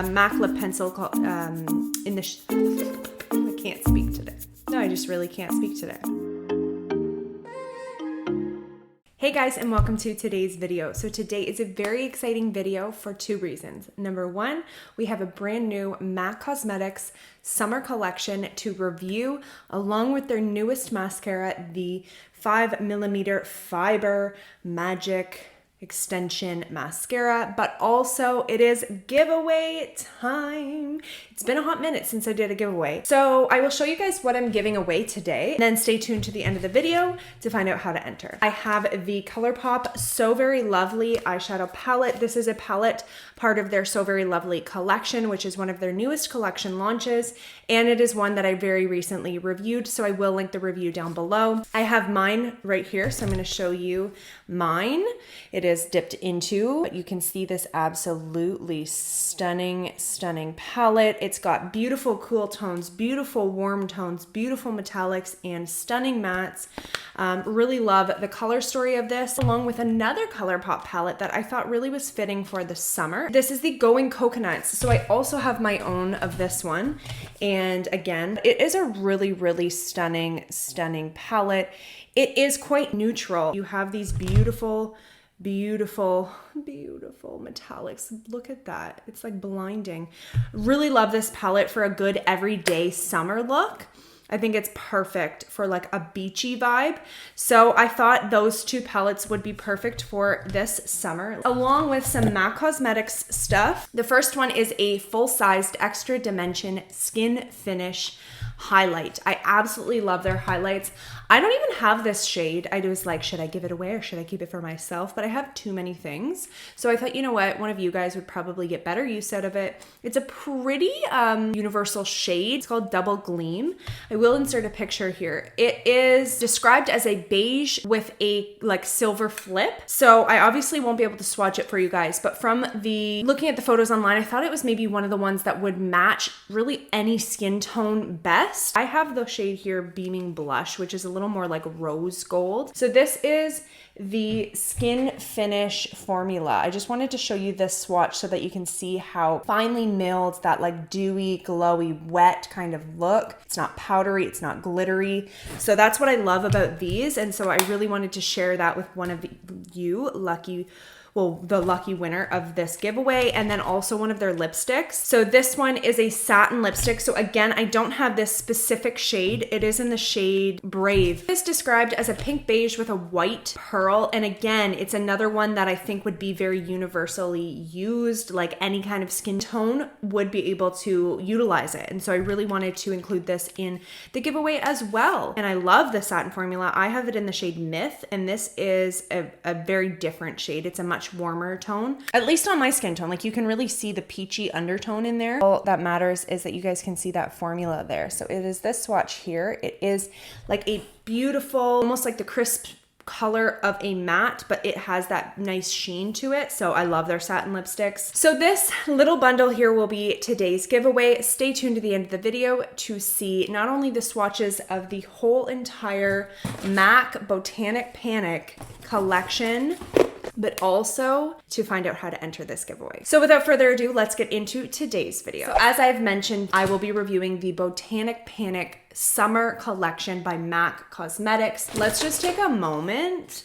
MAC lip pencil called I can't speak today. No, I just really can't speak today. Hey guys, and welcome to today's video. So today is a very exciting video for two reasons. Number one, we have a brand new MAC Cosmetics summer collection to review, along with their newest mascara, the 5mm Fibre Magic Extension Mascara, but also it is giveaway time. It's been a hot minute since I did a giveaway. So I will show you guys what I'm giving away today, and then stay tuned to the end of the video to find out how to enter. I have the ColourPop So Very Lovely eyeshadow palette. This is a palette part of their So Very Lovely collection, which is one of their newest collection launches, and it is one that I very recently reviewed, so I will link the review down below. I have mine right here, so I'm going to show you mine. It is dipped into, but you can see this absolutely stunning palette. It's got beautiful cool tones, beautiful warm tones, beautiful metallics, and stunning mattes. Really love the color story of this, along with another ColourPop palette that I thought really was fitting for the summer. This is the Going Coconuts. So I also have my own of this one. And again, it is a really stunning palette. It is quite neutral. You have these beautiful metallics. Look at that. It's like blinding. Really love this palette for a good everyday summer look. I think it's perfect for like a beachy vibe. So I thought those two palettes would be perfect for this summer, along with some MAC Cosmetics stuff. The first one is a full-sized extra dimension skin finish highlight. I absolutely love their highlights. I don't even have this shade. I was like, should I give it away or should I keep it for myself? But I have too many things. So I thought, you know what? One of you guys would probably get better use out of it. It's a pretty universal shade. It's called Double Gleam. I will insert a picture here. It is described as a beige with a like silver flip. So I obviously won't be able to swatch it for you guys, but from looking at the photos online, I thought it was maybe one of the ones that would match really any skin tone best. I have the shade here, Beaming Blush, which is a little more like rose gold. So this is the Skin Finish formula. I just wanted to show you this swatch so that you can see how finely milled, that like dewy, glowy, wet kind of look. It's not powdery, it's not glittery. So that's what I love about these. And so I really wanted to share that with one of you the lucky winner of this giveaway, and then also one of their lipsticks. So this one is a satin lipstick. So again, I don't have this specific shade. It is in the shade Brave. It's described as a pink beige with a white pearl. And again, it's another one that I think would be very universally used, like any kind of skin tone would be able to utilize it. And so I really wanted to include this in the giveaway as well. And I love the satin formula. I have it in the shade Myth, and this is a very different shade. It's a much warmer tone, at least on my skin tone. Like you can really see the peachy undertone in there. All that matters is that you guys can see that formula there. So it is this swatch here. It is like a beautiful, almost like the crisp color of a matte, but it has that nice sheen to it. So I love their satin lipsticks. So this little bundle here will be today's giveaway. Stay tuned to the end of the video to see not only the swatches of the whole entire MAC Botanic Panic collection, but also to find out how to enter this giveaway. So without further ado, let's get into today's video. So as I've mentioned, I will be reviewing the Botanic Panic Summer Collection by MAC Cosmetics. Let's just take a moment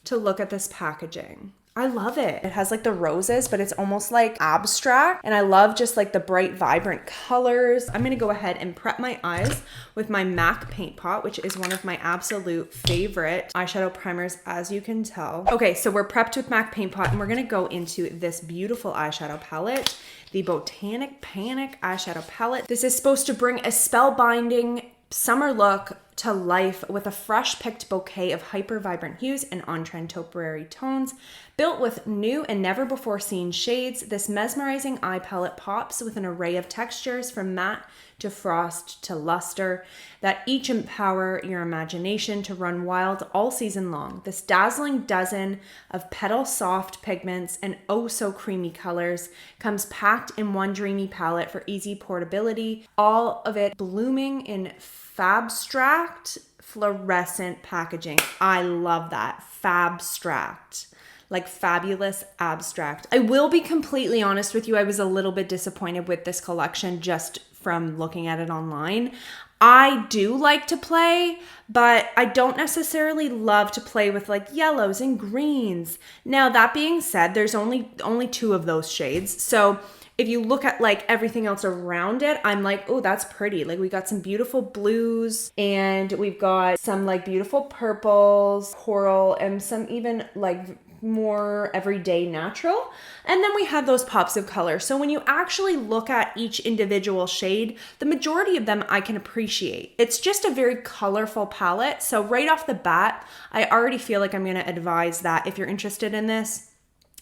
to look at this packaging. I love it. It has like the roses, but it's almost like abstract. And I love just like the bright, vibrant colors. I'm gonna go ahead and prep my eyes with my MAC Paint Pot, which is one of my absolute favorite eyeshadow primers, as you can tell. Okay, so we're prepped with MAC Paint Pot, and we're gonna go into this beautiful eyeshadow palette, the Botanic Panic eyeshadow palette. This is supposed to bring a spellbinding summer look to life with a fresh picked bouquet of hyper vibrant hues and on-trend topiary tones. Built with new and never before seen shades, this mesmerizing eye palette pops with an array of textures from matte to frost to luster that each empower your imagination to run wild all season long. This dazzling dozen of petal soft pigments and oh so creamy colors comes packed in one dreamy palette for easy portability, all of it blooming in Fabstract fluorescent packaging. I love that. Fabstract. like fabulous abstract. I will be completely honest with you, I was a little bit disappointed with this collection just from looking at it online. I do like to play, but I don't necessarily love to play with like yellows and greens. Now, that being said, there's only 2 of those shades. So if you look at like everything else around it, I'm like, oh, that's pretty. Like we got some beautiful blues and we've got some like beautiful purples, coral, and some even like more everyday natural. And then we have those pops of color. So when you actually look at each individual shade, the majority of them I can appreciate. It's just a very colorful palette. So right off the bat, I already feel like I'm going to advise that if you're interested in this,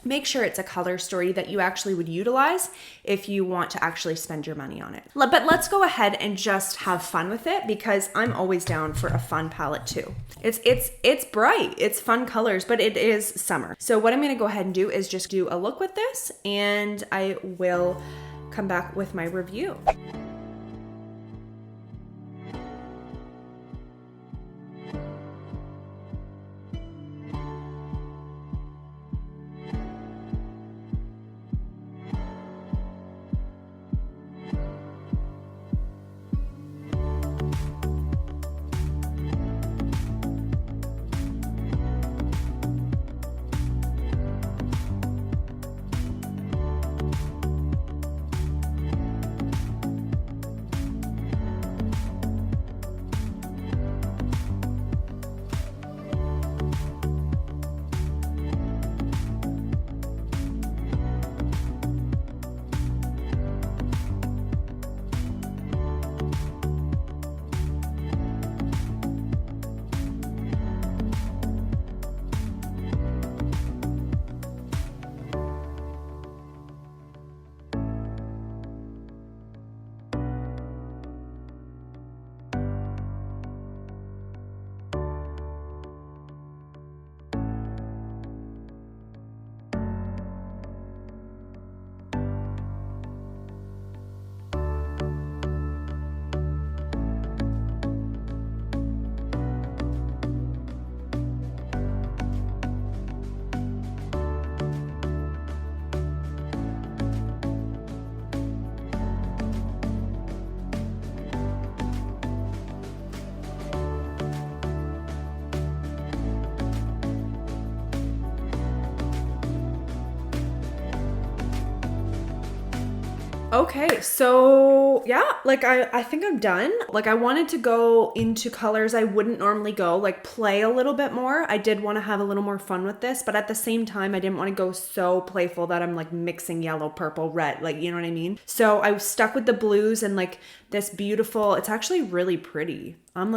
make sure it's a color story that you actually would utilize if you want to actually spend your money on it. But let's go ahead and just have fun with it, because I'm always down for a fun palette too. It's bright, it's fun colors, but it is summer. So what I'm gonna go ahead and do is just do a look with this, and I will come back with my review. Okay, so yeah, like I think I'm done. Like I wanted to go into colors I wouldn't normally go, like play a little bit more. I did want to have a little more fun with this, but at the same time, I didn't want to go so playful that I'm like mixing yellow, purple, red, like, you know what I mean? So I was stuck with the blues and like this beautiful, it's actually really pretty. I'm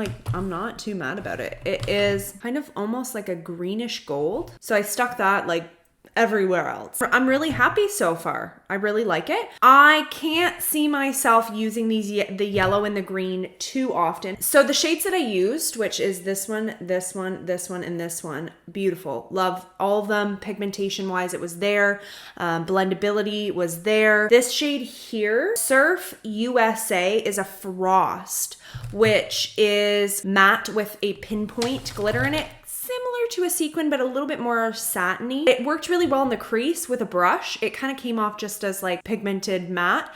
not too mad about it. It is kind of almost like a greenish gold. So I stuck that like everywhere else. I'm really happy so far. I really like it. I can't see myself using the yellow and the green too often. So the shades that I used, which is this one, this one, this one, and this one, beautiful. Love all of them. Pigmentation wise, it was there. Blendability was there. This shade here, Surf USA, is a frost, which is matte with a pinpoint glitter in it. Similar to a sequin, but a little bit more satiny. It worked really well in the crease with a brush. It kind of came off just as like pigmented matte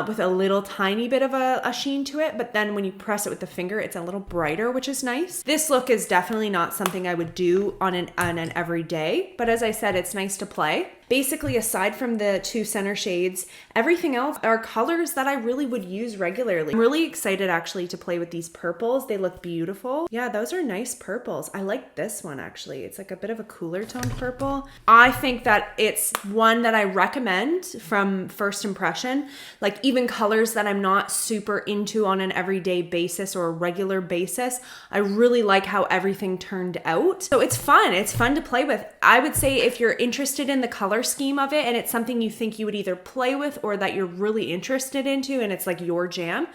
with a little tiny bit of a sheen to it. But then when you press it with the finger, it's a little brighter, which is nice. This look is definitely not something I would do on an everyday. But as I said, it's nice to play. Basically, aside from the 2 center shades, everything else are colors that I really would use regularly. I'm really excited actually to play with these purples. They look beautiful. Yeah, those are nice purples. I like this one actually. It's like a bit of a cooler toned purple. I think that it's one that I recommend from first impression. Like even colors that I'm not super into on an everyday basis or a regular basis, I really like how everything turned out. So it's fun. It's fun to play with. I would say if you're interested in the color scheme of it and it's something you think you would either play with or that you're really interested into and it's like your jam,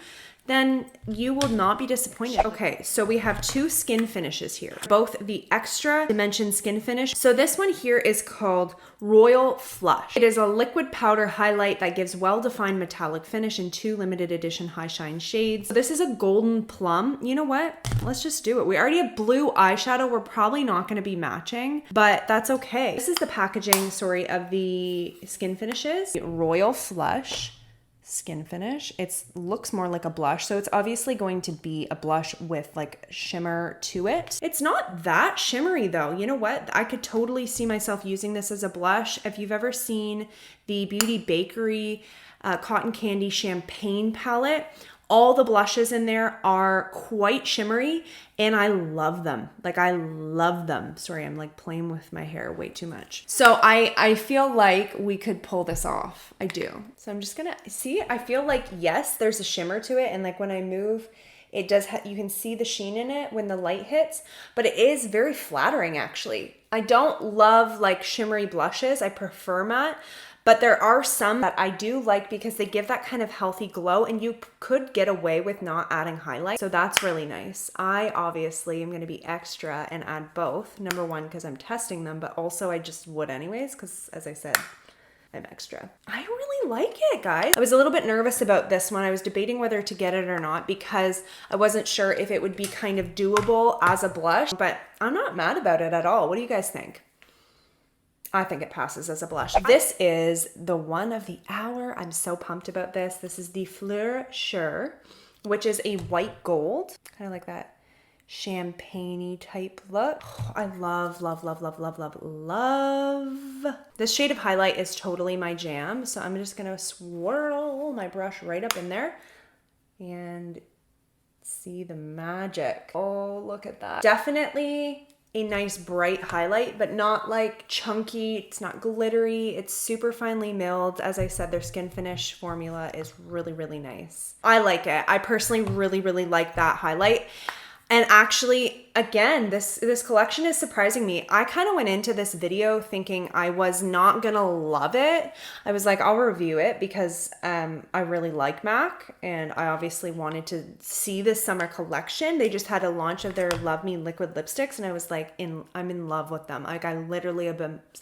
then you will not be disappointed. Okay, so we have two skin finishes here, both the Extra Dimension Skin Finish. So this one here is called Royal Flush. It is a liquid powder highlight that gives well-defined metallic finish in 2 limited edition high shine shades. This is a golden plum. You know what? Let's just do it. We already have blue eyeshadow. We're probably not going to be matching, but that's okay. This is the packaging, sorry, of the skin finishes. Royal Flush skin finish. It looks more like a blush, so it's obviously going to be a blush with like shimmer to it. It's not that shimmery though. You know what? I could totally see myself using this as a blush. If you've ever seen the Beauty Bakery Cotton Candy Champagne palette, all the blushes in there are quite shimmery and I love them. Like I love them. Sorry, I'm like playing with my hair way too much. So I feel like we could pull this off. I do. So I'm just gonna see, I feel like, yes, there's a shimmer to it. And like when I move, it does, you can see the sheen in it when the light hits, but it is very flattering actually. I don't love like shimmery blushes. I prefer matte. But there are some that I do like because they give that kind of healthy glow and you could get away with not adding highlight. So that's really nice. I obviously am going to be extra and add both. Number one, because I'm testing them, but also I just would anyways because as I said, I'm extra. I really like it, guys. I was a little bit nervous about this one. I was debating whether to get it or not because I wasn't sure if it would be kind of doable as a blush, but I'm not mad about it at all. What do you guys think? I think it passes as a blush. This is the one of the hour. I'm so pumped about this. This is the Fleur Sure, which is a white gold, kind of like that champagne-y type look. Oh, I love, love, love, love, love, love, love. This shade of highlight is totally my jam. So I'm just gonna swirl my brush right up in there and see the magic. Oh, look at that. Definitely a nice bright highlight, but not like chunky. It's not glittery. It's super finely milled. As I said, their skin finish formula is really, really nice. I like it. I personally really, really like that highlight. And actually, again, this collection is surprising me. I kind of went into this video thinking I was not gonna love it. I was like, I'll review it because I really like MAC and I obviously wanted to see this summer collection. They just had a launch of their Love Me liquid lipsticks and I was like, I'm in love with them. Like I literally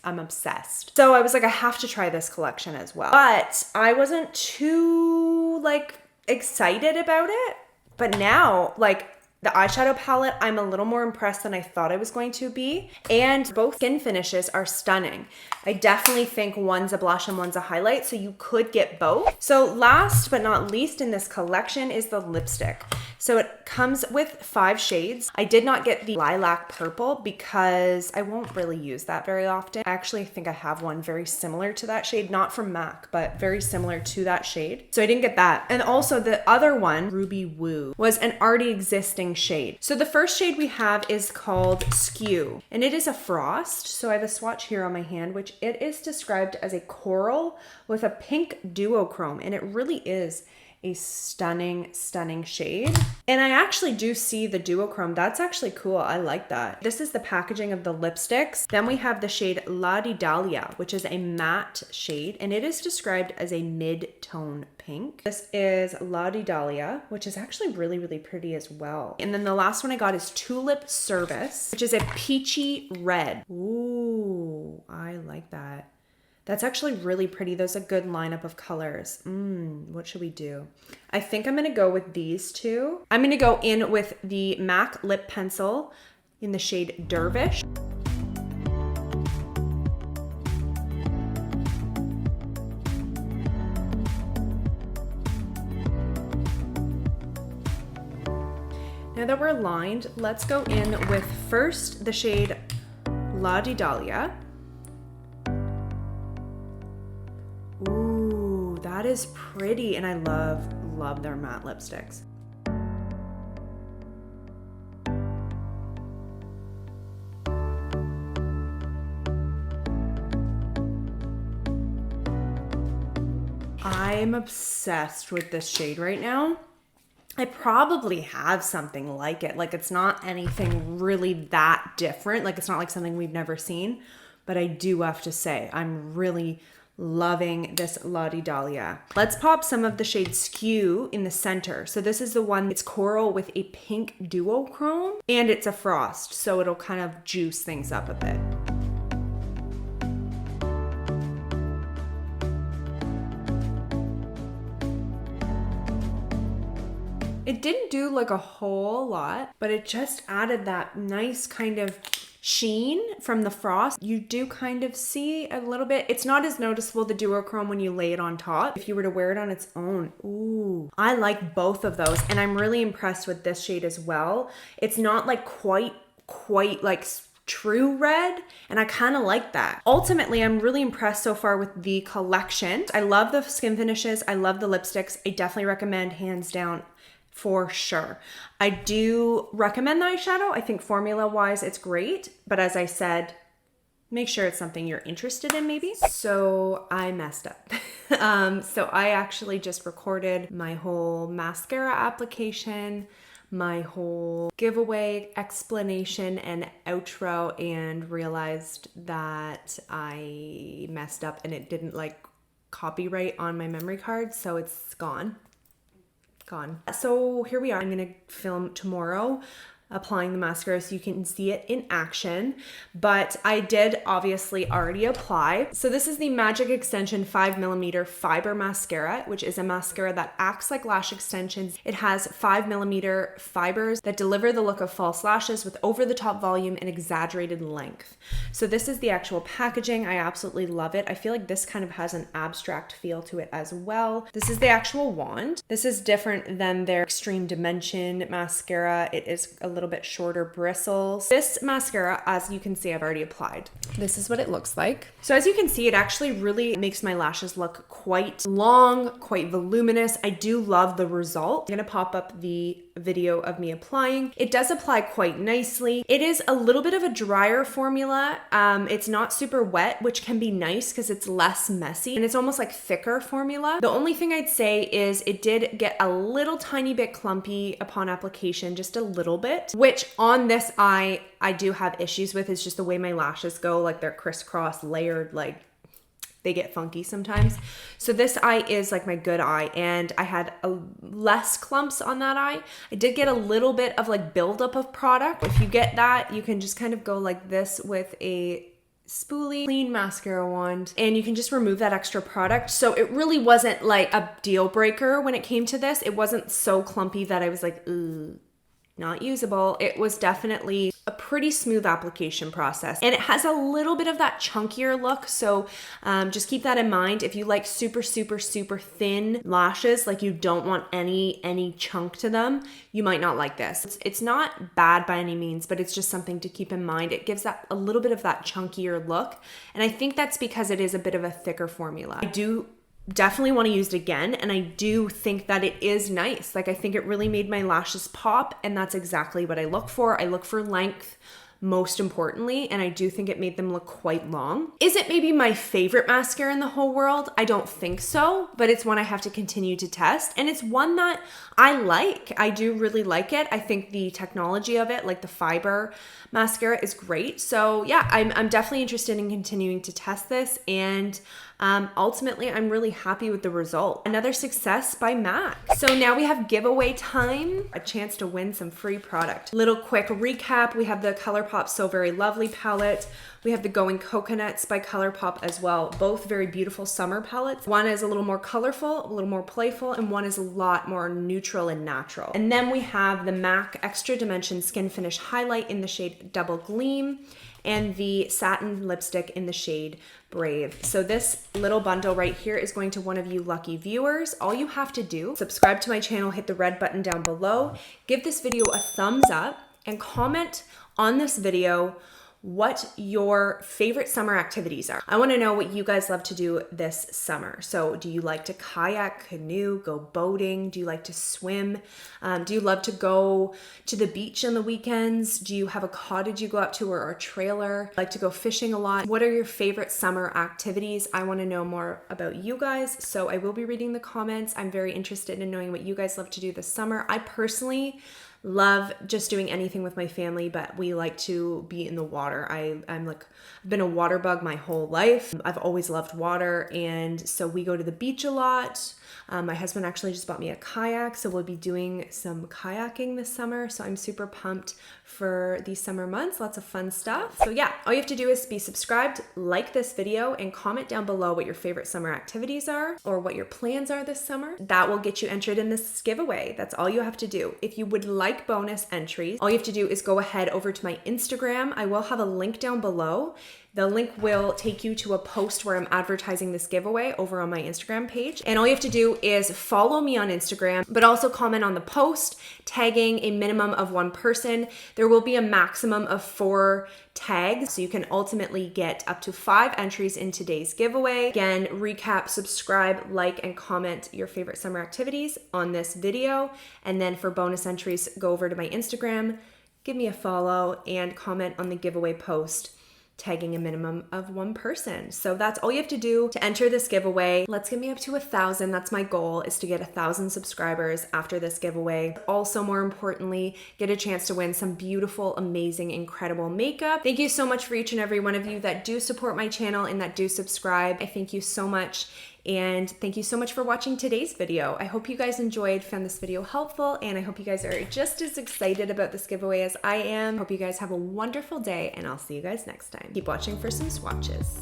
I'm obsessed. So I was like, I have to try this collection as well. But I wasn't too like excited about it. But now, like, the eyeshadow palette, I'm a little more impressed than I thought I was going to be. And both skin finishes are stunning. I definitely think one's a blush and one's a highlight, so you could get both. So last but not least in this collection is the lipstick. So it comes with 5 shades. I did not get the lilac purple because I won't really use that very often. I actually think I have one very similar to that shade, not from MAC, but very similar to that shade. So I didn't get that. And also the other one, Ruby Woo, was an already existing shade. So the first shade we have is called Skew, and it is a frost. So I have a swatch here on my hand, which it is described as a coral with a pink duochrome, and it really is a stunning, stunning shade. And I actually do see the duochrome. That's actually cool. I like that. This is the packaging of the lipsticks. Then we have the shade La Di Dahlia, which is a matte shade, and it is described as a mid-tone pink. This is La Di Dahlia, which is actually really, really pretty as well. And then the last one I got is Tulip Service, which is a peachy red. Ooh, I like that. That's actually really pretty. There's a good lineup of colors. What should we do? I think I'm gonna go with these two. I'm gonna go in with the MAC lip pencil in the shade Dervish. Now that we're lined, let's go in with first the shade La Di Dahlia. Ooh, that is pretty, and I love their matte lipsticks. I'm obsessed with this shade right now. I probably have something like it. Like it's not anything really that different. Like it's not like something we've never seen, but I do have to say I'm really Loving this Lottie Dahlia. Let's pop some of the shade Skew in the center. So this is the one, it's coral with a pink duochrome, and it's a frost, so it'll kind of juice things up a bit. It didn't do like a whole lot, but it just added that nice kind of sheen from the frost. You do kind of see a little bit. It's not as noticeable, the duochrome, when you lay it on top. If you were to wear it on its own, ooh, I like both of those, and I'm really impressed with this shade as well. It's not like quite like true red, and I kind of like that. Ultimately, I'm really impressed so far with the collection. I love the skin finishes. I love the lipsticks. I definitely recommend, hands down, for sure. I do recommend the eyeshadow. I think formula wise, it's great. But as I said, make sure it's something you're interested in maybe. So I messed up. So I actually just recorded my whole mascara application, my whole giveaway explanation and outro, and realized that I messed up and it didn't like copyright on my memory card. So it's gone. So here we are. I'm gonna film tomorrow applying the mascara so you can see it in action, but I did obviously already apply. So this is the Magic Extension 5mm Fibre Mascara, which is a mascara that acts like lash extensions. It has 5mm fibers that deliver the look of false lashes with over-the-top volume and exaggerated length. So this is the actual packaging. I absolutely love it. I feel like this kind of has an abstract feel to it as well. This is the actual wand. This is different than their Extreme Dimension mascara. It is a little bit shorter bristles. This mascara, as you can see, I've already applied. This is what it looks like. So as you can see, it actually really makes my lashes look quite long, quite voluminous. I do love the result. I'm gonna pop up the video of me applying. It does apply quite nicely. It is a little bit of a drier formula. It's not super wet, which can be nice because it's less messy, and it's almost like thicker formula. The only thing I'd say is it did get a little tiny bit clumpy upon application, just a little bit, which on this eye I do have issues with. Is just the way my lashes go, like they're crisscross layered, like they get funky sometimes. So this eye is like my good eye, and I had less clumps on that eye. I did get a little bit of like buildup of product. If you get that, you can just kind of go like this with a spoolie clean mascara wand, and you can just remove that extra product. So it really wasn't like a deal breaker when it came to this. It wasn't so clumpy that I was like, ooh, not usable. It was definitely a pretty smooth application process, and it has a little bit of that chunkier look. So just keep that in mind. If you like super thin lashes, like you don't want any chunk to them, you might not like this. It's not bad by any means, but it's just something to keep in mind. It gives that a little bit of that chunkier look, and I think that's because it is a bit of a thicker formula. I do definitely want to use it again, and I do think that it is nice. Like I think it really made my lashes pop, and that's exactly what I look for. I look for length most importantly, and I do think it made them look quite long. Is it maybe my favorite mascara in the whole world? I don't think so, but it's one I have to continue to test, and it's one that I like. I do really like it. I think the technology of it, like the Fibre Mascara, is great. So yeah, I'm definitely interested in continuing to test this, and ultimately I'm really happy with the result. Another success by MAC. So now we have giveaway time, a chance to win some free product. Little quick recap. We have the ColourPop So Very Lovely palette. We have the Going Coconuts by ColourPop as well. Both very beautiful summer palettes. One is a little more colorful, a little more playful, and one is a lot more neutral and natural. And then we have the MAC Extra Dimension Skin Finish Highlight in the shade Double Gleam, and the satin lipstick in the shade Brave. So this little bundle right here is going to one of you lucky viewers. All you have to do, subscribe to my channel, hit the red button down below, give this video a thumbs up, and comment on this video what your favorite summer activities are. I want to know what you guys love to do this summer. So do you like to kayak, canoe, go boating? Do you like to swim? Do you love to go to the beach on the weekends? Do you have a cottage you go up to, or a trailer? Like to go fishing a lot? What are your favorite summer activities? I want to know more about you guys, so I will be reading the comments. I'm very interested in knowing what you guys love to do this summer. I personally love just doing anything with my family, but we like to be in the water. I'm like, I've been a water bug my whole life. I've always loved water, and so we go to the beach a lot. My husband actually just bought me a kayak, so we'll be doing some kayaking this summer. So I'm super pumped for these summer months. Lots of fun stuff. So yeah, all you have to do is be subscribed, like this video, and comment down below what your favorite summer activities are or what your plans are this summer. That will get you entered in this giveaway. That's all you have to do. If you would like bonus entries, all you have to do is go ahead over to my Instagram. I will have a link down below. The link will take you to a post where I'm advertising this giveaway over on my Instagram page. And all you have to do is follow me on Instagram, but also comment on the post, tagging a minimum of 1 person. There will be a maximum of 4 tags, so you can ultimately get up to 5 entries in today's giveaway. Again, recap, subscribe, like, and comment your favorite summer activities on this video. And then for bonus entries, go over to my Instagram, give me a follow, and comment on the giveaway post, tagging a minimum of 1 person. So that's all you have to do to enter this giveaway. Let's get me up to 1,000. That's my goal, is to get 1,000 subscribers after this giveaway. Also, more importantly, get a chance to win some beautiful, amazing, incredible makeup. Thank you so much for each and every one of you that do support my channel and that do subscribe. I thank you so much. And thank you so much for watching today's video. I hope you guys enjoyed, found this video helpful, and I hope you guys are just as excited about this giveaway as I am. Hope you guys have a wonderful day, and I'll see you guys next time. Keep watching for some swatches.